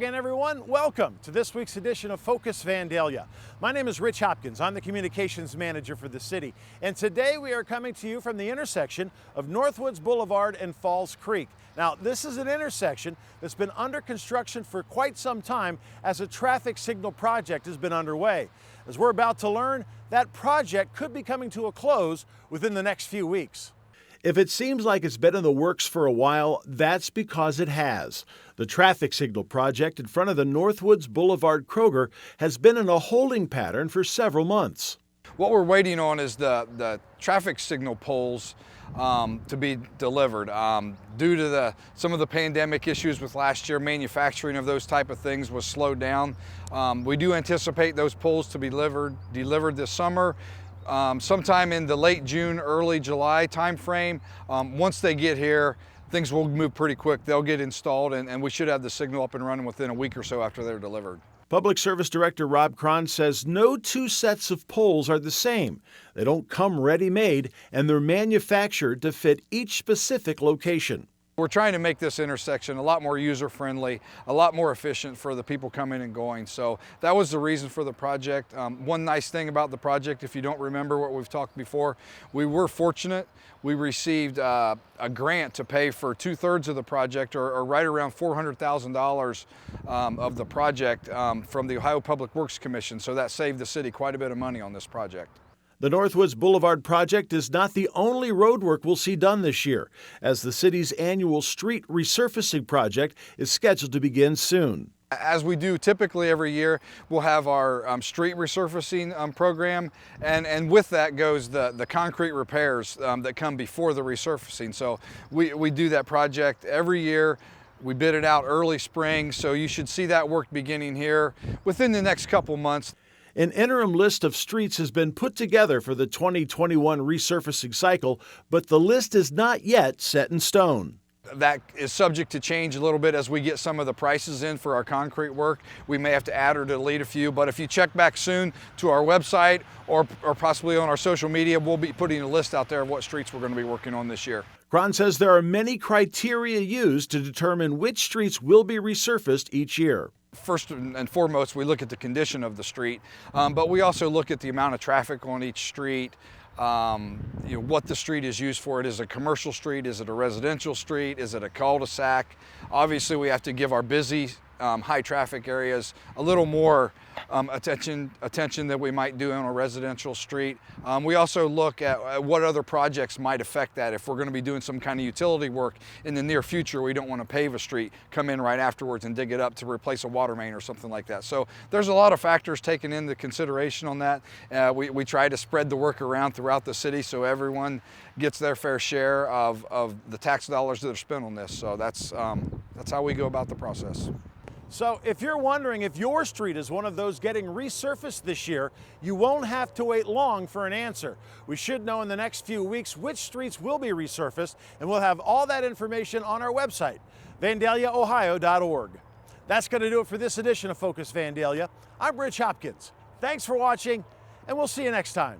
again, everyone. Welcome to this week's edition of Focus Vandalia. My name is Rich Hopkins. I'm the communications manager for the city. And today we are coming to you from the intersection of Northwoods Boulevard and Falls Creek. Now, this is an intersection that's been under construction for quite some time as a traffic signal project has been underway. As we're about to learn, that project could be coming to a close within the next few weeks. If it seems like it's been in the works for a while, that's because it has. The traffic signal project in front of the Northwoods Boulevard Kroger has been in a holding pattern for several months. What we're waiting on is the traffic signal poles to be delivered. Due to some of the pandemic issues with last year, manufacturing of those type of things was slowed down. We do anticipate those poles to be delivered this summer. Sometime in the late June, early July timeframe. Once they get here, things will move pretty quick. They'll get installed and we should have the signal up and running within a week or so after they're delivered. Public Service Director Rob Cron says no two sets of poles are the same. They don't come ready-made and they're manufactured to fit each specific location. We're trying to make this intersection a lot more user-friendly, a lot more efficient for the people coming and going. So that was the reason for the project. One nice thing about the project, if you don't remember what we've talked before, we were fortunate. We received a grant to pay for 2/3 of the project, or right around $400,000 of the project from the Ohio Public Works Commission. So that saved the city quite a bit of money on this project. The Northwoods Boulevard project is not the only road work we'll see done this year, as the city's annual street resurfacing project is scheduled to begin soon. As we do typically every year, we'll have our street resurfacing program, and with that goes the concrete repairs that come before the resurfacing. So we do that project every year. We bid it out early spring, so you should see that work beginning here within the next couple months. An interim list of streets has been put together for the 2021 resurfacing cycle, but the list is not yet set in stone. That is subject to change a little bit as we get some of the prices in for our concrete work. We may have to add or delete a few, but if you check back soon to our website or possibly on our social media, we'll be putting a list out there of what streets we're going to be working on this year. Cron says there are many criteria used to determine which streets will be resurfaced each year. First and foremost, we look at the condition of the street, but we also look at the amount of traffic on each street, what the street is used for. Is it a commercial street? Is it a residential street? Is it a cul-de-sac? Obviously, we have to give our busy, high traffic areas a little more attention that we might do on a residential street. We also look at what other projects might affect that. If we're going to be doing some kind of utility work in the near future, we don't want to pave a street, come in right afterwards and dig it up to replace a water main or something like that. So there's a lot of factors taken into consideration on that. We try to spread the work around throughout the city so everyone gets their fair share of the tax dollars that are spent on this. So that's how we go about the process. So if you're wondering if your street is one of those getting resurfaced this year, you won't have to wait long for an answer. We should know in the next few weeks which streets will be resurfaced, and we'll have all that information on our website, vandaliaohio.org. That's going to do it for this edition of Focus Vandalia. I'm Rich Hopkins. Thanks for watching, and we'll see you next time.